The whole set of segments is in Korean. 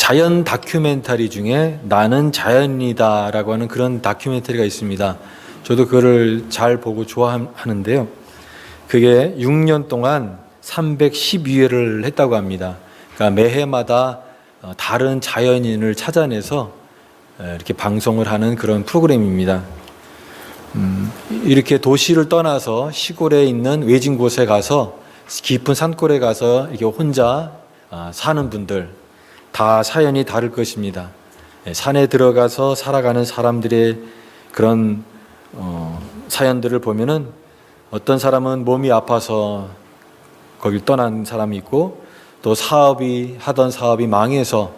자연 다큐멘터리 중에 나는 자연이다라고 하는 그런 다큐멘터리가 있습니다. 저도 그거를 잘 보고 좋아하는데요. 그게 6년 동안 312회를 했다고 합니다. 그러니까 매해마다 다른 자연인을 찾아내서 이렇게 방송을 하는 그런 프로그램입니다. 이렇게 도시를 떠나서 시골에 있는 외진 곳에 가서 깊은 산골에 가서 이렇게 혼자 사는 분들 다 사연이 다를 것입니다. 산에 들어가서 살아가는 사람들의 그런 사연들을 보면은 어떤 사람은 몸이 아파서 거길 떠난 사람이 있고, 또 하던 사업이 망해서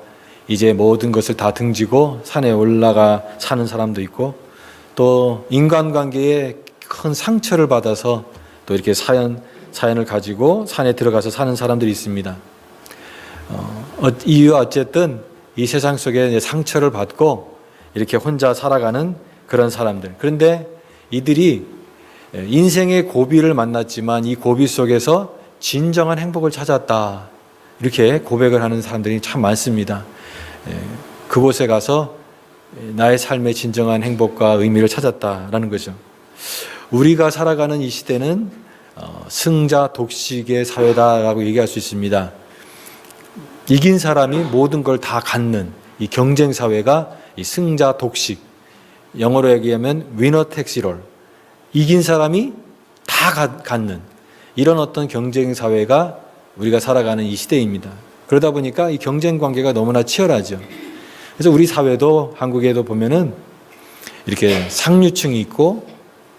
이제 모든 것을 다 등지고 산에 올라가 사는 사람도 있고, 또 인간관계에 큰 상처를 받아서 또 이렇게 사연을 가지고 산에 들어가서 사는 사람들이 있습니다. 이유가 어쨌든 이 세상 속에 상처를 받고 이렇게 혼자 살아가는 그런 사람들. 그런데 이들이 인생의 고비를 만났지만 이 고비 속에서 진정한 행복을 찾았다, 이렇게 고백을 하는 사람들이 참 많습니다. 그곳에 가서 나의 삶의 진정한 행복과 의미를 찾았다라는 거죠. 우리가 살아가는 이 시대는 승자 독식의 사회다라고 얘기할 수 있습니다. 이긴 사람이 모든 걸 다 갖는 이 경쟁 사회가 이 승자 독식, 영어로 얘기하면 위너 택시롤, 이긴 사람이 다 갖는 이런 어떤 경쟁 사회가 우리가 살아가는 이 시대입니다. 그러다 보니까 이 경쟁 관계가 너무나 치열하죠. 그래서 우리 사회도, 한국에도 보면은 이렇게 상류층이 있고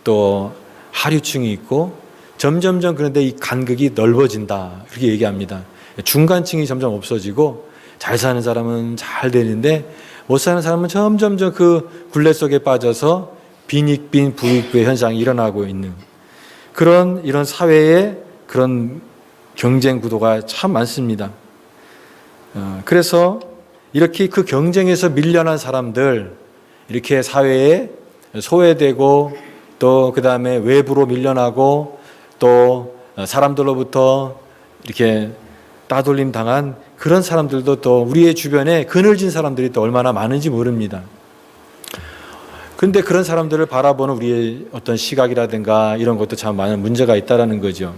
또 하류층이 있고, 점점점 그런데 이 간극이 넓어진다, 그렇게 얘기합니다. 중간층이 점점 없어지고 잘 사는 사람은 잘 되는데 못 사는 사람은 점점점 그 굴레 속에 빠져서 빈익빈 부익부의 현상이 일어나고 있는 이런 사회의 그런 경쟁 구도가 참 많습니다. 그래서 이렇게 그 경쟁에서 밀려난 사람들, 이렇게 사회에 소외되고 또 그 다음에 외부로 밀려나고 또 사람들로부터 이렇게 따돌림 당한 그런 사람들도 또 우리의 주변에 그늘진 사람들이 또 얼마나 많은지 모릅니다. 그런데 그런 사람들을 바라보는 우리의 어떤 시각이라든가 이런 것도 참 많은 문제가 있다라는 거죠.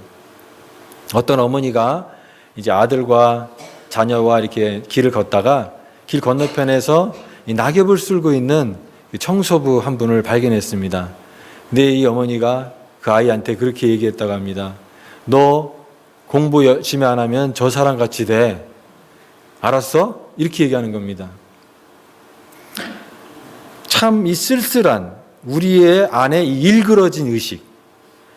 어떤 어머니가 이제 아들과 자녀와 이렇게 길을 걷다가 길 건너편에서 이 낙엽을 쓸고 있는 청소부 한 분을 발견했습니다. 근데 이 어머니가 그 아이한테 그렇게 얘기했다고 합니다. 너 공부 열심히 안 하면 저 사람 같이 돼. 알았어? 이렇게 얘기하는 겁니다. 참 이 쓸쓸한 우리의 안에 이 일그러진 의식,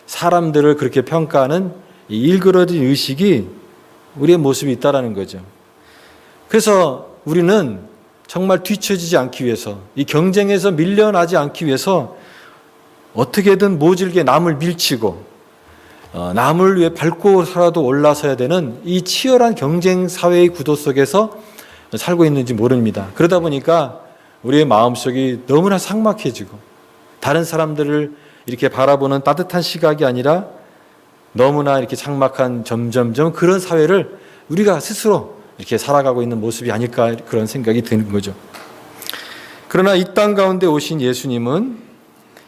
사람들을 그렇게 평가하는 이 일그러진 의식이 우리의 모습이 있다라는 거죠. 그래서 우리는 정말 뒤처지지 않기 위해서, 이 경쟁에서 밀려나지 않기 위해서 어떻게든 모질게 남을 밀치고 남을 위해 밟고서라도 올라서야 되는 이 치열한 경쟁 사회의 구도 속에서 살고 있는지 모릅니다. 그러다 보니까 우리의 마음속이 너무나 삭막해지고 다른 사람들을 이렇게 바라보는 따뜻한 시각이 아니라 너무나 이렇게 삭막한 점점점 그런 사회를 우리가 스스로 이렇게 살아가고 있는 모습이 아닐까, 그런 생각이 드는 거죠. 그러나 이 땅 가운데 오신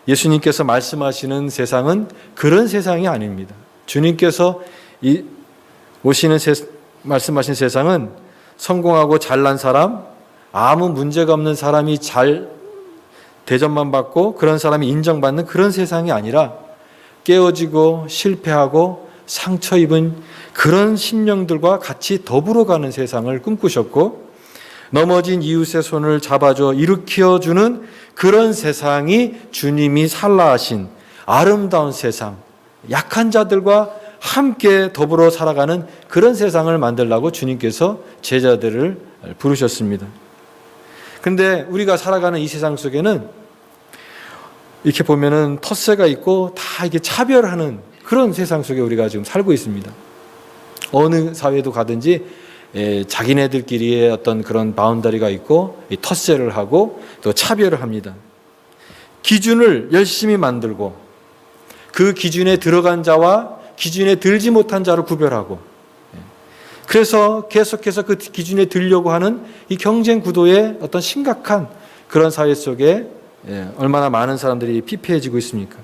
예수님께서 말씀하시는 세상은 그런 세상이 아닙니다. 주님께서 말씀하신 세상은 성공하고 잘난 사람, 아무 문제가 없는 사람이 잘 대접만 받고 그런 사람이 인정받는 그런 세상이 아니라 깨어지고 실패하고 상처 입은 그런 심령들과 같이 더불어가는 세상을 꿈꾸셨고, 넘어진 이웃의 손을 잡아줘 일으켜주는 그런 세상이 주님이 살라 하신 아름다운 세상, 약한 자들과 함께 더불어 살아가는 그런 세상을 만들라고 주님께서 제자들을 부르셨습니다. 그런데 우리가 살아가는 이 세상 속에는 이렇게 보면은 텃세가 있고 다 이게 차별하는 그런 세상 속에 우리가 지금 살고 있습니다. 어느 사회도 가든지 자기네들끼리의 어떤 그런 바운더리가 있고 텃세를 하고 또 차별을 합니다. 기준을 열심히 만들고 그 기준에 들어간 자와 기준에 들지 못한 자를 구별하고, 그래서 계속해서 그 기준에 들려고 하는 이 경쟁 구도의 어떤 심각한 그런 사회 속에 얼마나 많은 사람들이 피폐해지고 있습니까?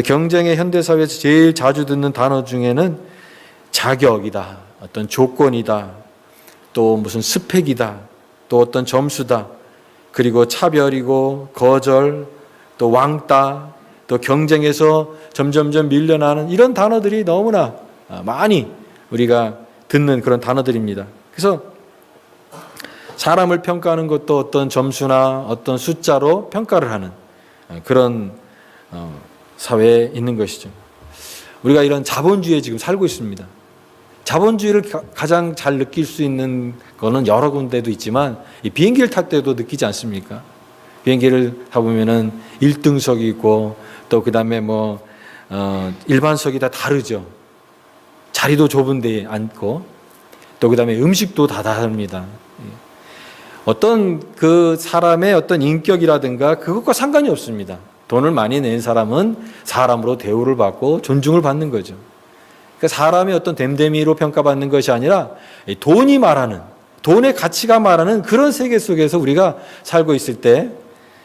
경쟁의 현대사회에서 제일 자주 듣는 단어 중에는 자격이다, 어떤 조건이다, 또 무슨 스펙이다, 또 어떤 점수다, 그리고 차별이고 거절, 또 왕따, 또 경쟁에서 점점점 밀려나는 이런 단어들이 너무나 많이 우리가 듣는 그런 단어들입니다. 그래서 사람을 평가하는 것도 어떤 점수나 어떤 숫자로 평가를 하는 그런 사회에 있는 것이죠. 우리가 이런 자본주의에 지금 살고 있습니다. 자본주의를 가장 잘 느낄 수 있는 거는 여러 군데도 있지만 이 비행기를 탈 때도 느끼지 않습니까? 비행기를 타보면은 1등석이 있고 또 그다음에 일반석이 다 다르죠. 자리도 좁은 데 앉고 또 그다음에 음식도 다 다릅니다. 어떤 그 사람의 어떤 인격이라든가 그것과 상관이 없습니다. 돈을 많이 낸 사람은 사람으로 대우를 받고 존중을 받는 거죠. 그러니까 사람의 어떤 됨됨이로 평가받는 것이 아니라 돈이 말하는, 돈의 가치가 말하는 그런 세계 속에서 우리가 살고 있을 때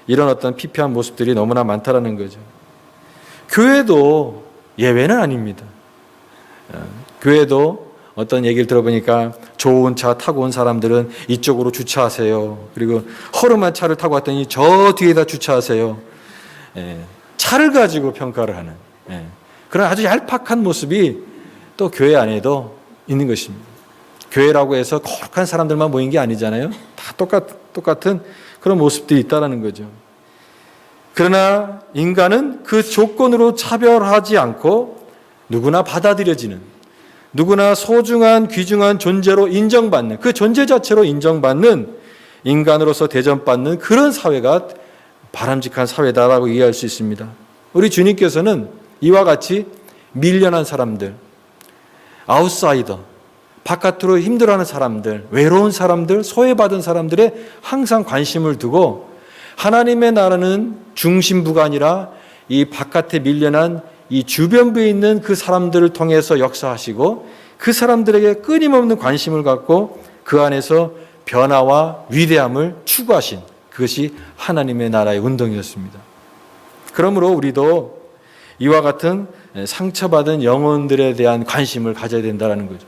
이런 어떤 피폐한 모습들이 너무나 많다라는 거죠. 교회도 예외는 아닙니다. 교회도 어떤 얘기를 들어보니까 좋은 차 타고 온 사람들은 이쪽으로 주차하세요. 그리고 허름한 차를 타고 왔더니 저 뒤에다 주차하세요. 차를 가지고 평가를 하는 그런 아주 얄팍한 모습이 또 교회 안에도 있는 것입니다. 교회라고 해서 거룩한 사람들만 모인 게 아니잖아요. 다 똑같은 그런 모습들이 있다는 거죠. 그러나 인간은 그 조건으로 차별하지 않고 누구나 받아들여지는, 누구나 소중한 귀중한 존재로 인정받는, 그 존재 자체로 인정받는 인간으로서 대접받는 그런 사회가 바람직한 사회다라고 이해할 수 있습니다. 우리 주님께서는 이와 같이 밀려난 사람들, 아웃사이더, 바깥으로 힘들어하는 사람들, 외로운 사람들, 소외받은 사람들에 항상 관심을 두고 하나님의 나라는 중심부가 아니라 이 바깥에 밀려난 이 주변부에 있는 그 사람들을 통해서 역사하시고 그 사람들에게 끊임없는 관심을 갖고 그 안에서 변화와 위대함을 추구하신 그것이 하나님의 나라의 운동이었습니다. 그러므로 우리도 이와 같은 상처받은 영혼들에 대한 관심을 가져야 된다는 거죠.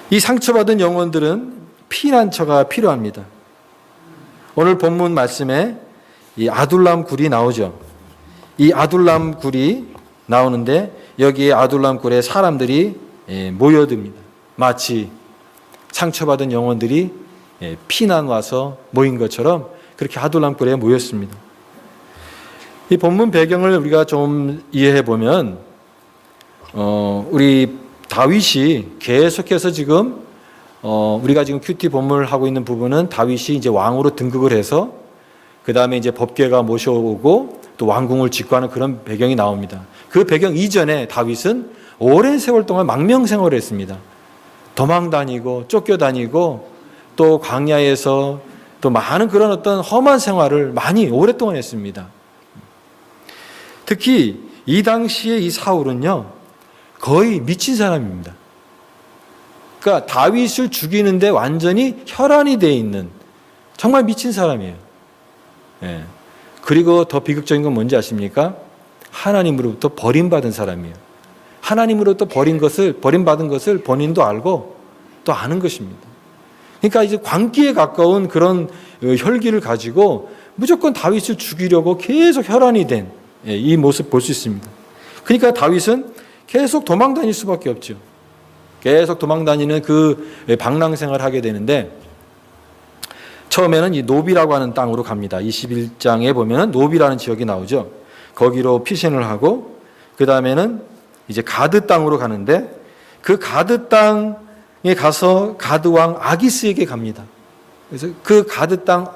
이 상처받은 영혼들은 피난처가 필요합니다. 오늘 본문 말씀에 이 아둘람 굴이 나오죠. 이 아둘람 굴이 나오는데 여기에 아둘람 굴에 사람들이 모여듭니다. 마치 상처받은 영혼들이 피난 와서 모인 것처럼 그렇게 아둘람 굴에 모였습니다. 이 본문 배경을 우리가 좀 이해해 보면 우리 다윗이 계속해서 지금 우리가 지금 큐티 본문을 하고 있는 부분은 다윗이 이제 왕으로 등극을 해서 그 다음에 이제 법궤가 모셔오고 또 왕궁을 짓고 하는 그런 배경이 나옵니다. 그 배경 이전에 다윗은 오랜 세월 동안 망명 생활을 했습니다. 도망 다니고 쫓겨다니고 또 광야에서 또 많은 그런 어떤 험한 생활을 많이 오랫동안 했습니다. 특히 이 당시에 이 사울은요 거의 미친 사람입니다. 그러니까 다윗을 죽이는데 완전히 혈안이 되어 있는 정말 미친 사람이에요. 그리고 더 비극적인 건 뭔지 아십니까? 하나님으로부터 버림받은 사람이에요. 하나님으로부터 버림받은 것을 본인도 알고 또 아는 것입니다. 그러니까 이제 광기에 가까운 그런 혈기를 가지고 무조건 다윗을 죽이려고 계속 혈안이 된 이 모습 볼 수 있습니다. 그러니까 다윗은 계속 도망 다닐 수밖에 없죠. 계속 도망 다니는 그 방랑 생활을 하게 되는데 처음에는 이 노비라고 하는 땅으로 갑니다. 21장에 보면 노비라는 지역이 나오죠. 거기로 피신을 하고 그 다음에는 이제 가드 땅으로 가는데 그 가드 땅에 가서 가드 왕 아기스에게 갑니다. 그래서 그 가드 땅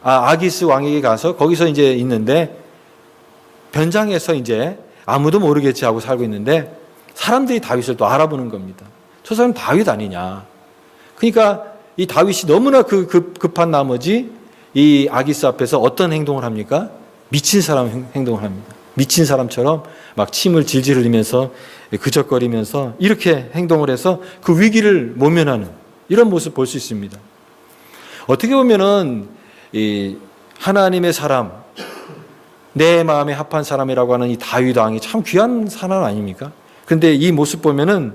아기스 왕에게 가서 거기서 이제 있는데 변장해서 이제 아무도 모르겠지 하고 살고 있는데 사람들이 다윗을 또 알아보는 겁니다. 저 사람 다윗 아니냐. 그러니까 이 다윗이 너무나 급한 나머지 이 아기스 앞에서 어떤 행동을 합니까? 미친 사람 행동을 합니다. 미친 사람처럼 막 침을 질질 흘리면서 그적거리면서 이렇게 행동을 해서 그 위기를 모면하는 이런 모습 볼 수 있습니다. 어떻게 보면은 이 하나님의 사람, 내 마음에 합한 사람이라고 하는 이 다윗 왕이 참 귀한 사람 아닙니까? 근데 이 모습 보면은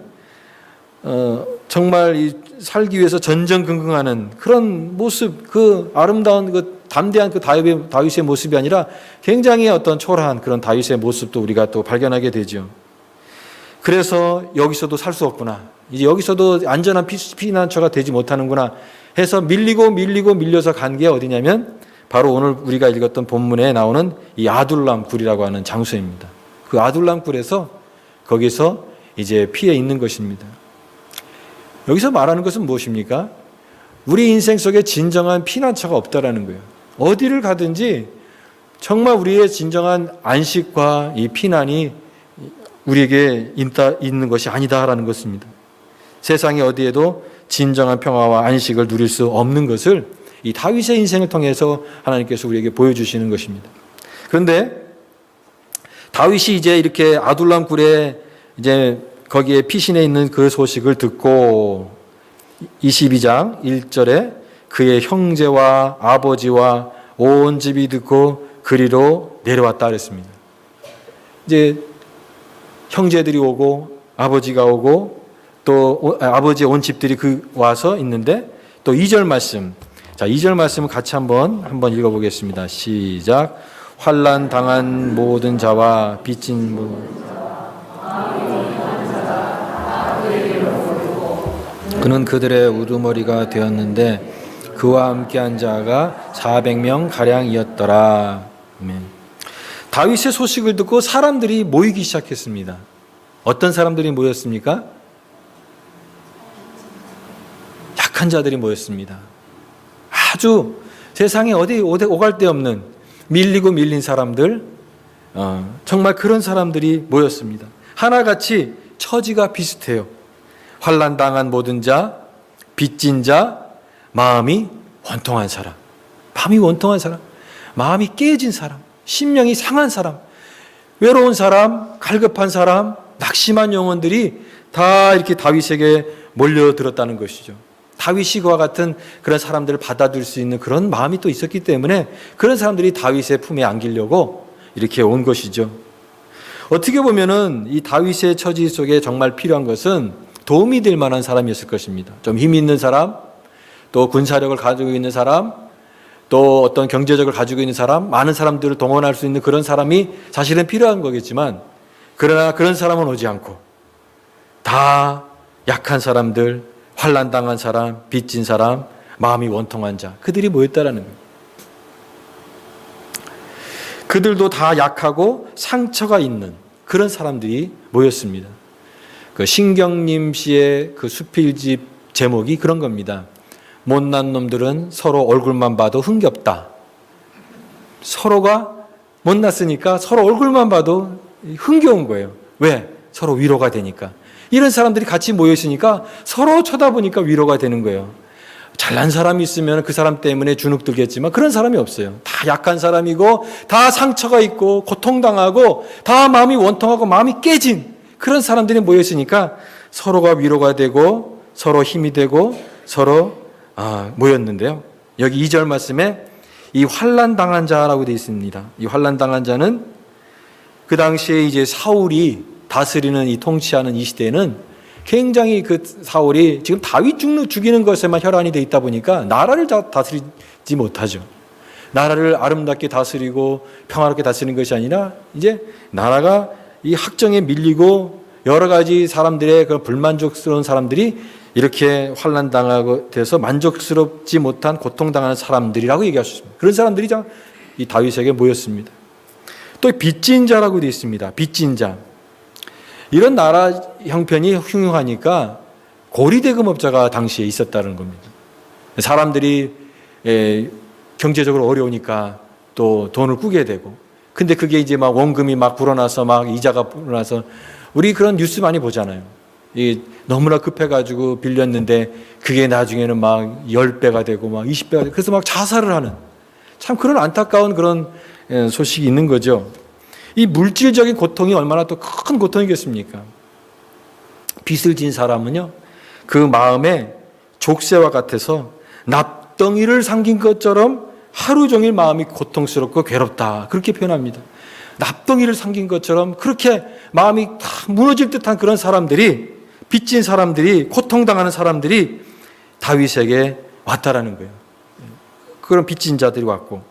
정말 이 살기 위해서 전전긍긍하는 그런 모습, 그 아름다운 그 담대한 그 다윗의 모습이 아니라 굉장히 어떤 초라한 그런 다윗의 모습도 우리가 또 발견하게 되죠. 그래서 여기서도 살 수 없구나. 이제 여기서도 안전한 피난처가 되지 못하는구나 해서 밀려서 간 게 어디냐면 바로 오늘 우리가 읽었던 본문에 나오는 이 아둘람 굴이라고 하는 장소입니다. 그 아둘람 굴에서 거기서 이제 피해 있는 것입니다. 여기서 말하는 것은 무엇입니까? 우리 인생 속에 진정한 피난처가 없다라는 거예요. 어디를 가든지 정말 우리의 진정한 안식과 이 피난이 우리에게 있는 것이 아니다라는 것입니다. 세상에 어디에도 진정한 평화와 안식을 누릴 수 없는 것을 이 다윗의 인생을 통해서 하나님께서 우리에게 보여주시는 것입니다. 그런데 다윗이 이제 이렇게 아둘람 굴에 이제 거기에 피신해 있는 그 소식을 듣고 22장 1절에 그의 형제와 아버지와 온 집이 듣고 그리로 내려왔다 그랬습니다. 이제 형제들이 오고 아버지가 오고 또 아버지의 온 집들이 와서 있는데 또 2절 말씀. 자, 2절 말씀을 같이 한번 읽어보겠습니다. 시작. 환난 당한 모든 자와 빚진 그는 그들의 우두머리가 되었는데 그와 함께한 자가 400명 가량이었더라. 다윗의 소식을 듣고 사람들이 모이기 시작했습니다. 어떤 사람들이 모였습니까? 약한 자들이 모였습니다. 아주 세상에 어디 오갈 데 없는 밀린 사람들, 정말 그런 사람들이 모였습니다. 하나같이 처지가 비슷해요. 환난 당한 모든 자, 빚진 자, 마음이 원통한 사람, 마음이 깨진 사람, 심령이 상한 사람, 외로운 사람, 갈급한 사람, 낙심한 영혼들이 다 이렇게 다윗에게 몰려들었다는 것이죠. 다윗이 그와 같은 그런 사람들을 받아들일 수 있는 그런 마음이 또 있었기 때문에 그런 사람들이 다윗의 품에 안기려고 이렇게 온 것이죠. 어떻게 보면은 이 다윗의 처지 속에 정말 필요한 것은 도움이 될 만한 사람이었을 것입니다. 좀 힘이 있는 사람, 또 군사력을 가지고 있는 사람, 또 어떤 경제력을 가지고 있는 사람, 많은 사람들을 동원할 수 있는 그런 사람이 사실은 필요한 거겠지만, 그러나 그런 사람은 오지 않고 다 약한 사람들, 환난당한 사람, 빚진 사람, 마음이 원통한 자, 그들이 모였다라는 거예요. 그들도 다 약하고 상처가 있는 그런 사람들이 모였습니다. 그 신경림 씨의 그 수필집 제목이 그런 겁니다. 못난 놈들은 서로 얼굴만 봐도 흥겹다. 서로가 못났으니까 서로 얼굴만 봐도 흥겨운 거예요. 왜? 서로 위로가 되니까. 이런 사람들이 같이 모여 있으니까 서로 쳐다보니까 위로가 되는 거예요. 잘난 사람이 있으면 그 사람 때문에 주눅 들겠지만 그런 사람이 없어요. 다 약한 사람이고 다 상처가 있고 고통당하고 다 마음이 원통하고 마음이 깨진 그런 사람들이 모여 있으니까 서로가 위로가 되고 서로 힘이 되고 서로 모였는데요. 여기 2절 말씀에 이 환난당한 자라고 되어 있습니다. 이 환난당한 자는 그 당시에 이제 사울이 다스리는 이 통치하는 이 시대에는 굉장히 그 사울이 지금 다윗 죽이는 것에만 혈안이 되어 있다 보니까 나라를 다스리지 못하죠. 나라를 아름답게 다스리고 평화롭게 다스리는 것이 아니라 이제 나라가 이 학정에 밀리고 여러 가지 사람들의 그런 불만족스러운 사람들이 이렇게 환난당하고 돼서 만족스럽지 못한 고통당하는 사람들이라고 얘기할 수 있습니다. 그런 사람들이 이 다윗에게 모였습니다. 또 빚진 자라고 되어 있습니다. 빚진 자. 이런 나라 형편이 흉흉하니까 고리대금업자가 당시에 있었다는 겁니다. 사람들이 경제적으로 어려우니까 또 돈을 꾸게 되고, 근데 그게 이제 막 원금이 막 불어나서 막 이자가 불어나서 우리 그런 뉴스 많이 보잖아요. 너무나 급해가지고 빌렸는데 그게 나중에는 막 10배가 되고 막 20배가 되고 그래서 막 자살을 하는 참 그런 안타까운 그런 소식이 있는 거죠. 이 물질적인 고통이 얼마나 또 큰 고통이겠습니까? 빚을 진 사람은요, 그 마음에 족쇄와 같아서 납덩이를 삼킨 것처럼 하루 종일 마음이 고통스럽고 괴롭다. 그렇게 표현합니다. 납덩이를 삼킨 것처럼 그렇게 마음이 다 무너질 듯한 그런 사람들이, 빚진 사람들이, 고통당하는 사람들이 다윗에게 왔다라는 거예요. 그런 빚진 자들이 왔고,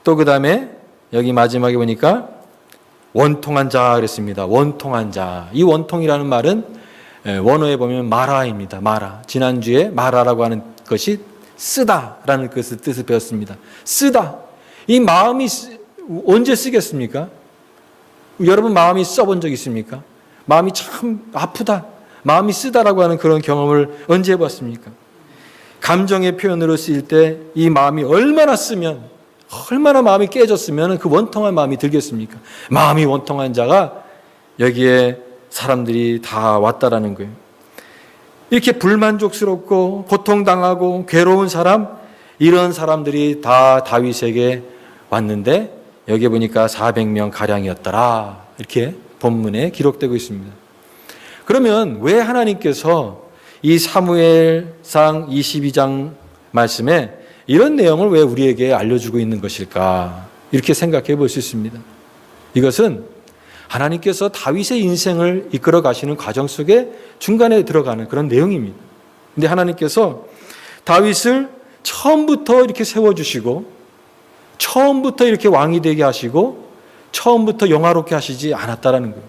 또 그 다음에 여기 마지막에 보니까 원통한 자 그랬습니다. 원통한 자. 이 원통이라는 말은 원어에 보면 마라입니다. 마라. 지난주에 마라라고 하는 것이 쓰다라는 뜻을 배웠습니다. 쓰다. 이 마음이 언제 쓰겠습니까? 여러분 마음이 써본 적 있습니까? 마음이 참 아프다. 마음이 쓰다라고 하는 그런 경험을 언제 해봤습니까? 감정의 표현으로 쓰일 때 이 마음이 얼마나 쓰면, 얼마나 마음이 깨졌으면 그 원통한 마음이 들겠습니까? 마음이 원통한 자가 여기에 사람들이 다 왔다라는 거예요. 이렇게 불만족스럽고 고통당하고 괴로운 사람, 이런 사람들이 다 다윗에게 왔는데 여기 보니까 400명 가량이었더라. 이렇게 본문에 기록되고 있습니다. 그러면 왜 하나님께서 이 사무엘상 22장 말씀에 이런 내용을 왜 우리에게 알려주고 있는 것일까? 이렇게 생각해 볼 수 있습니다. 이것은 하나님께서 다윗의 인생을 이끌어 가시는 과정 속에 중간에 들어가는 그런 내용입니다. 근데 하나님께서 다윗을 처음부터 이렇게 세워주시고, 처음부터 이렇게 왕이 되게 하시고, 처음부터 영화롭게 하시지 않았다라는 거예요.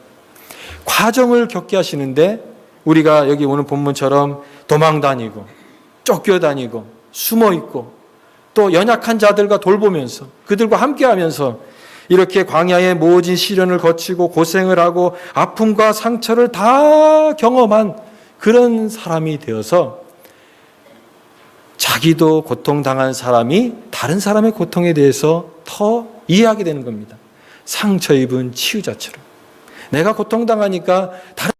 과정을 겪게 하시는데 우리가 여기 오늘 본문처럼 도망다니고 쫓겨다니고 숨어있고 또 연약한 자들과 돌보면서 그들과 함께하면서 이렇게 광야의 모진 시련을 거치고 고생을 하고 아픔과 상처를 다 경험한 그런 사람이 되어서 자기도 고통당한 사람이 다른 사람의 고통에 대해서 더 이해하게 되는 겁니다. 상처 입은 치유자처럼 내가 고통당하니까 다른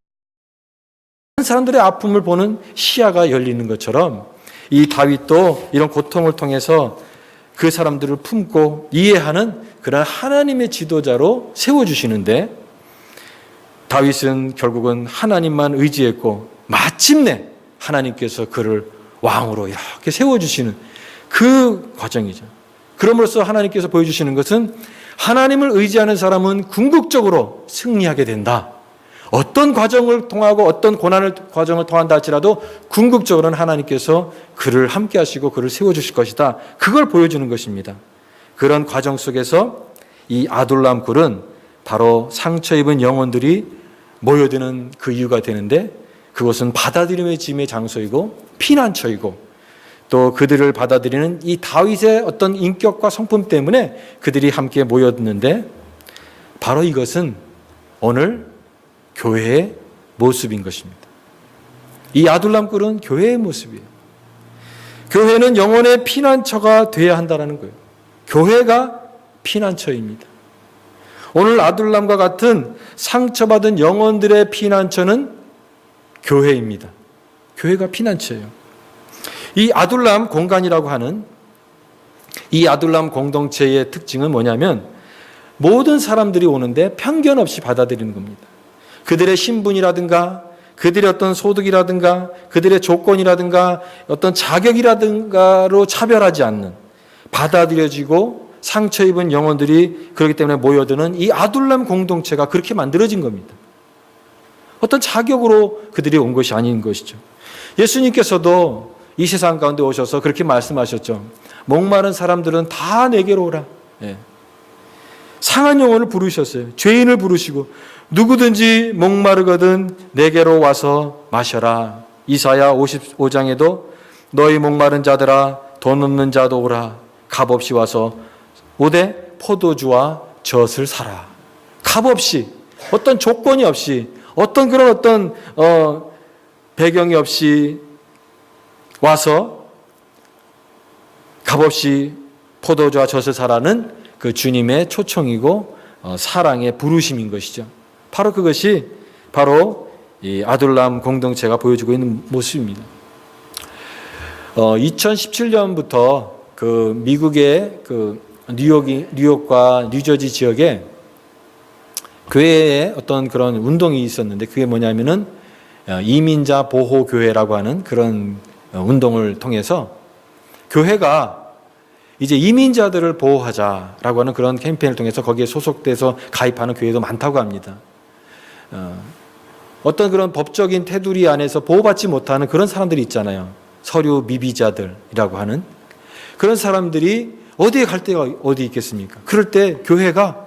사람들의 아픔을 보는 시야가 열리는 것처럼 이 다윗도 이런 고통을 통해서 그 사람들을 품고 이해하는 그런 하나님의 지도자로 세워주시는데, 다윗은 결국은 하나님만 의지했고 마침내 하나님께서 그를 왕으로 이렇게 세워주시는 그 과정이죠. 그럼으로써 하나님께서 보여주시는 것은 하나님을 의지하는 사람은 궁극적으로 승리하게 된다. 어떤 과정을 통하고 어떤 과정을 통한다 할지라도 궁극적으로는 하나님께서 그를 함께 하시고 그를 세워주실 것이다. 그걸 보여주는 것입니다. 그런 과정 속에서 이 아둘람 굴은 바로 상처 입은 영혼들이 모여드는 그 이유가 되는데, 그것은 받아들임의 짐의 장소이고 피난처이고 또 그들을 받아들이는 이 다윗의 어떤 인격과 성품 때문에 그들이 함께 모였는데, 바로 이것은 오늘 교회의 모습인 것입니다. 이 아둘람 굴은 교회의 모습이에요. 교회는 영혼의 피난처가 되어야 한다는 거예요. 교회가 피난처입니다. 오늘 아둘람과 같은 상처받은 영혼들의 피난처는 교회입니다. 교회가 피난처예요. 이 아둘람 공간이라고 하는 이 아둘람 공동체의 특징은 뭐냐면 모든 사람들이 오는데 편견 없이 받아들이는 겁니다. 그들의 신분이라든가 그들의 어떤 소득이라든가 그들의 조건이라든가 어떤 자격이라든가로 차별하지 않는, 받아들여지고 상처 입은 영혼들이 그렇기 때문에 모여드는 이 아둘람 공동체가 그렇게 만들어진 겁니다. 어떤 자격으로 그들이 온 것이 아닌 것이죠. 예수님께서도 이 세상 가운데 오셔서 그렇게 말씀하셨죠. 목마른 사람들은 다 내게로 오라. 상한 영혼을 부르셨어요. 죄인을 부르시고 누구든지 목마르거든 내게로 와서 마셔라. 이사야 55장에도 너희 목마른 자들아 돈 없는 자도 오라. 값없이 와서 오되 포도주와 젖을 사라. 값없이, 어떤 조건이 없이, 어떤 그런 어떤 배경이 없이 와서 값없이 포도주와 젖을 사라는 그 주님의 초청이고 사랑의 부르심인 것이죠. 바로 그것이 바로 이 아둘람 공동체가 보여주고 있는 모습입니다. 2017년부터 그 미국의 그 뉴욕과 뉴저지 지역에 교회에 어떤 그런 운동이 있었는데 그게 뭐냐면은 이민자 보호 교회라고 하는 그런 운동을 통해서 교회가 이제 이민자들을 보호하자라고 하는 그런 캠페인을 통해서 거기에 소속돼서 가입하는 교회도 많다고 합니다. 어떤 그런 법적인 테두리 안에서 보호받지 못하는 그런 사람들이 있잖아요. 서류 미비자들이라고 하는 그런 사람들이 어디에 갈 데가 어디 있겠습니까? 그럴 때 교회가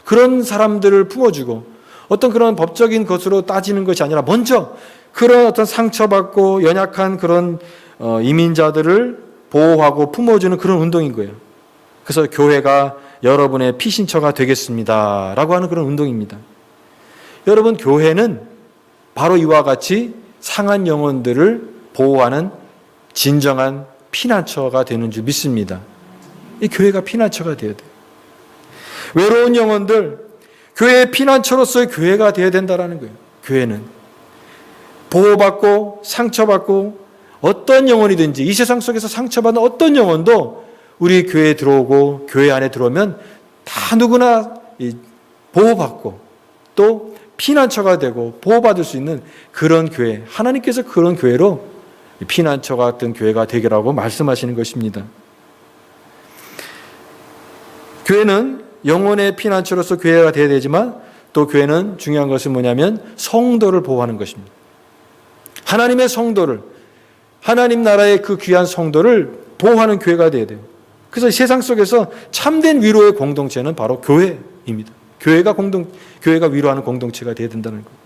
그런 사람들을 품어주고 어떤 그런 법적인 것으로 따지는 것이 아니라 먼저 그런 어떤 상처받고 연약한 그런 이민자들을 보호하고 품어주는 그런 운동인 거예요. 그래서 교회가 여러분의 피신처가 되겠습니다 라고 하는 그런 운동입니다. 여러분, 교회는 바로 이와 같이 상한 영혼들을 보호하는 진정한 피난처가 되는 줄 믿습니다. 이 교회가 피난처가 되어야 돼요. 외로운 영혼들, 교회의 피난처로서의 교회가 되어야 된다는 거예요. 교회는 보호받고 상처받고 어떤 영혼이든지 이 세상 속에서 상처받는 어떤 영혼도 우리 교회에 들어오고 교회 안에 들어오면 다 누구나 보호받고 또 피난처가 되고 보호받을 수 있는 그런 교회, 하나님께서 그런 교회로 피난처 같은 교회가 되기라고 말씀하시는 것입니다. 교회는 영혼의 피난처로서 교회가 되어야 되지만 또 교회는 중요한 것은 뭐냐면 성도를 보호하는 것입니다. 하나님의 성도를, 하나님 나라의 그 귀한 성도를 보호하는 교회가 되어야 돼요. 그래서 세상 속에서 참된 위로의 공동체는 바로 교회입니다. 교회가 위로하는 공동체가 되어야 된다는 거예요.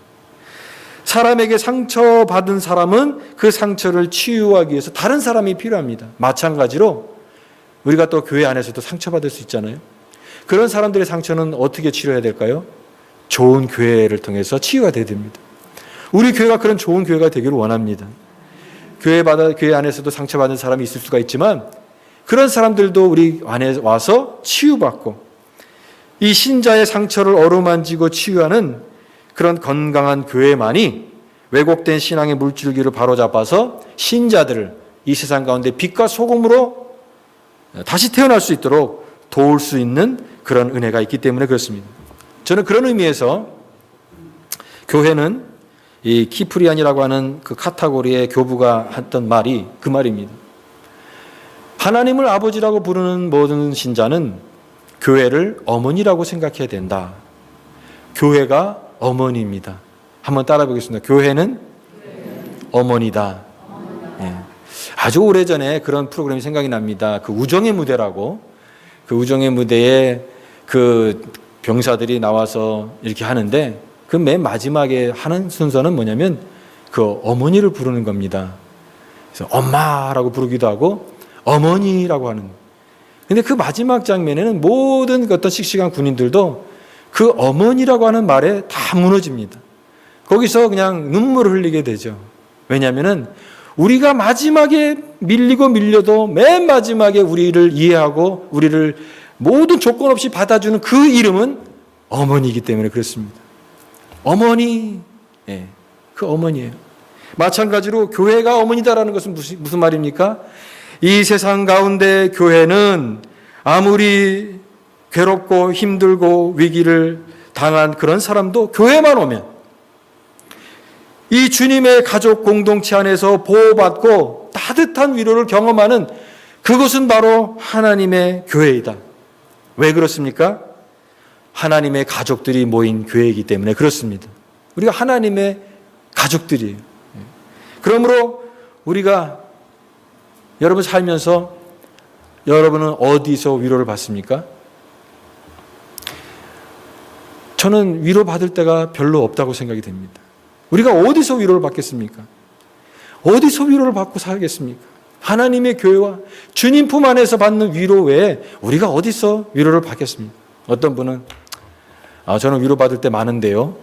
사람에게 상처받은 사람은 그 상처를 치유하기 위해서 다른 사람이 필요합니다. 마찬가지로 우리가 또 교회 안에서도 상처받을 수 있잖아요. 그런 사람들의 상처는 어떻게 치료해야 될까요? 좋은 교회를 통해서 치유가 되어야 됩니다. 우리 교회가 그런 좋은 교회가 되기를 원합니다. 교회 안에서도 상처받은 사람이 있을 수가 있지만 그런 사람들도 우리 안에 와서 치유받고 이 신자의 상처를 어루만지고 치유하는 그런 건강한 교회만이 왜곡된 신앙의 물줄기를 바로잡아서 신자들을 이 세상 가운데 빛과 소금으로 다시 태어날 수 있도록 도울 수 있는 그런 은혜가 있기 때문에 그렇습니다. 저는 그런 의미에서 교회는 이 키프리안이라고 하는 그 카타고리의 교부가 했던 말이 그 말입니다. 하나님을 아버지라고 부르는 모든 신자는 교회를 어머니라고 생각해야 된다. 교회가 어머니입니다. 한번 따라 보겠습니다. 교회는 어머니다. 예. 아주 오래전에 그런 프로그램이 생각이 납니다. 그 우정의 무대라고, 그 우정의 무대에 그 병사들이 나와서 이렇게 하는데 그 맨 마지막에 하는 순서는 뭐냐면 그 어머니를 부르는 겁니다. 그래서 엄마라고 부르기도 하고 어머니라고 하는. 근데 그 마지막 장면에는 모든 어떤 씩씩한 군인들도 그 어머니라고 하는 말에 다 무너집니다. 거기서 그냥 눈물을 흘리게 되죠. 왜냐하면은 우리가 마지막에 밀리고 밀려도 맨 마지막에 우리를 이해하고 우리를 모든 조건 없이 받아주는 그 이름은 어머니이기 때문에 그렇습니다. 어머니, 예, 그 어머니예요. 마찬가지로 교회가 어머니다라는 것은 무슨 말입니까? 이 세상 가운데 교회는 아무리 괴롭고 힘들고 위기를 당한 그런 사람도 교회만 오면 이 주님의 가족 공동체 안에서 보호받고 따뜻한 위로를 경험하는 그것은 바로 하나님의 교회이다. 왜 그렇습니까? 하나님의 가족들이 모인 교회이기 때문에 그렇습니다. 우리가 하나님의 가족들이에요. 그러므로 우리가 여러분 살면서 여러분은 어디서 위로를 받습니까? 저는 위로받을 때가 별로 없다고 생각이 됩니다. 우리가 어디서 위로를 받겠습니까? 어디서 위로를 받고 살겠습니까? 하나님의 교회와 주님 품 안에서 받는 위로 외에 우리가 어디서 위로를 받겠습니까? 어떤 분은 저는 위로받을 때 많은데요.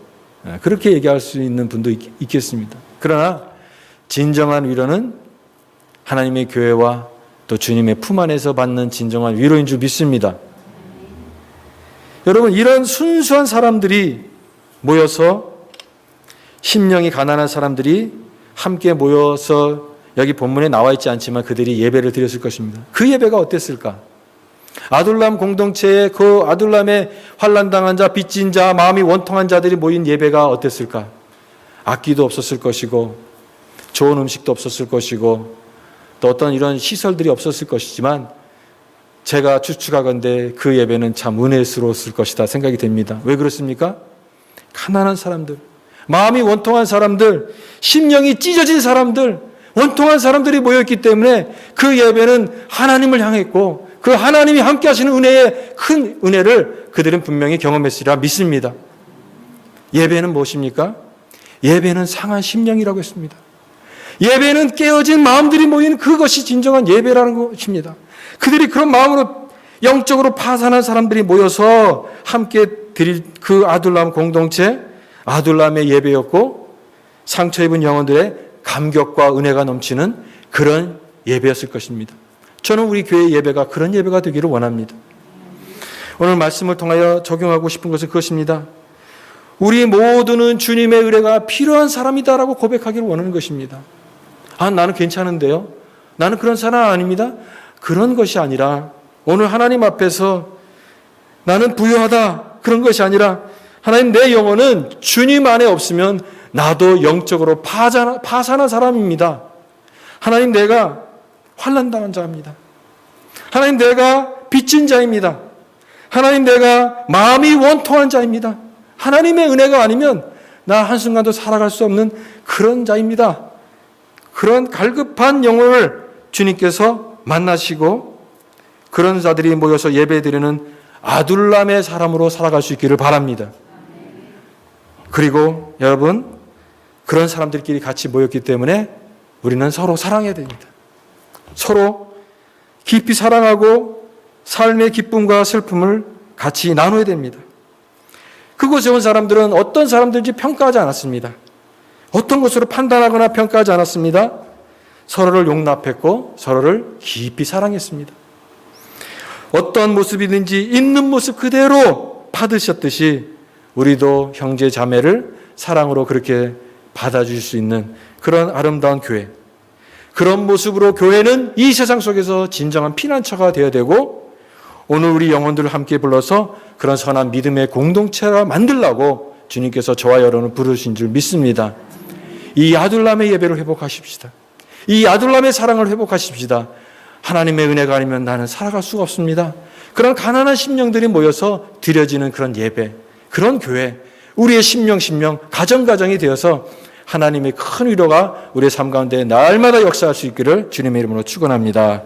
그렇게 얘기할 수 있는 분도 있겠습니다. 그러나 진정한 위로는 하나님의 교회와 또 주님의 품 안에서 받는 진정한 위로인 줄 믿습니다. 여러분, 이런 순수한 사람들이 모여서 심령이 가난한 사람들이 함께 모여서 여기 본문에 나와 있지 않지만 그들이 예배를 드렸을 것입니다. 그 예배가 어땠을까? 아둘람 공동체에 그 아둘람의 환난당한 자, 빚진 자, 마음이 원통한 자들이 모인 예배가 어땠을까? 악기도 없었을 것이고 좋은 음식도 없었을 것이고 또 어떤 이런 시설들이 없었을 것이지만 제가 추측하건대 그 예배는 참 은혜스러웠을 것이다 생각이 됩니다. 왜 그렇습니까? 가난한 사람들, 마음이 원통한 사람들, 심령이 찢어진 사람들, 원통한 사람들이 모였기 때문에 그 예배는 하나님을 향했고 그 하나님이 함께 하시는 은혜의 큰 은혜를 그들은 분명히 경험했으리라 믿습니다. 예배는 무엇입니까? 예배는 상한 심령이라고 했습니다. 예배는 깨어진 마음들이 모인 그것이 진정한 예배라는 것입니다. 그들이 그런 마음으로 영적으로 파산한 사람들이 모여서 함께 드릴 그 아둘람 공동체, 아둘람의 예배였고 상처 입은 영혼들의 감격과 은혜가 넘치는 그런 예배였을 것입니다. 저는 우리 교회의 예배가 그런 예배가 되기를 원합니다. 오늘 말씀을 통하여 적용하고 싶은 것은 그것입니다. 우리 모두는 주님의 의뢰가 필요한 사람이다라고 고백하기를 원하는 것입니다. 아, 나는 괜찮은데요? 나는 그런 사람 아닙니다. 그런 것이 아니라 오늘 하나님 앞에서 나는 부유하다 그런 것이 아니라 하나님 내 영혼은 주님 안에 없으면 나도 영적으로 파산한 사람입니다. 하나님 내가 환난당한 자입니다. 하나님 내가 빚진 자입니다. 하나님 내가 마음이 원통한 자입니다. 하나님의 은혜가 아니면 나 한순간도 살아갈 수 없는 그런 자입니다. 그런 갈급한 영혼을 주님께서 만나시고 그런 자들이 모여서 예배드리는 아둘람의 사람으로 살아갈 수 있기를 바랍니다. 그리고 여러분 그런 사람들끼리 같이 모였기 때문에 우리는 서로 사랑해야 됩니다. 서로 깊이 사랑하고 삶의 기쁨과 슬픔을 같이 나눠야 됩니다. 그곳에 온 사람들은 어떤 사람들인지 평가하지 않았습니다. 어떤 것으로 판단하거나 평가하지 않았습니다. 서로를 용납했고 서로를 깊이 사랑했습니다. 어떤 모습이든지 있는 모습 그대로 받으셨듯이 우리도 형제 자매를 사랑으로 그렇게 받아줄 수 있는 그런 아름다운 교회, 그런 모습으로 교회는 이 세상 속에서 진정한 피난처가 되어야 되고 오늘 우리 영혼들을 함께 불러서 그런 선한 믿음의 공동체가 만들라고 주님께서 저와 여러분을 부르신 줄 믿습니다. 이 아둘람의 예배를 회복하십시다. 이 아둘람의 사랑을 회복하십시다. 하나님의 은혜가 아니면 나는 살아갈 수가 없습니다. 그런 가난한 심령들이 모여서 드려지는 그런 예배, 그런 교회, 우리의 심령, 가정이 되어서 하나님의 큰 위로가 우리의 삶 가운데 날마다 역사할 수 있기를 주님의 이름으로 축원합니다.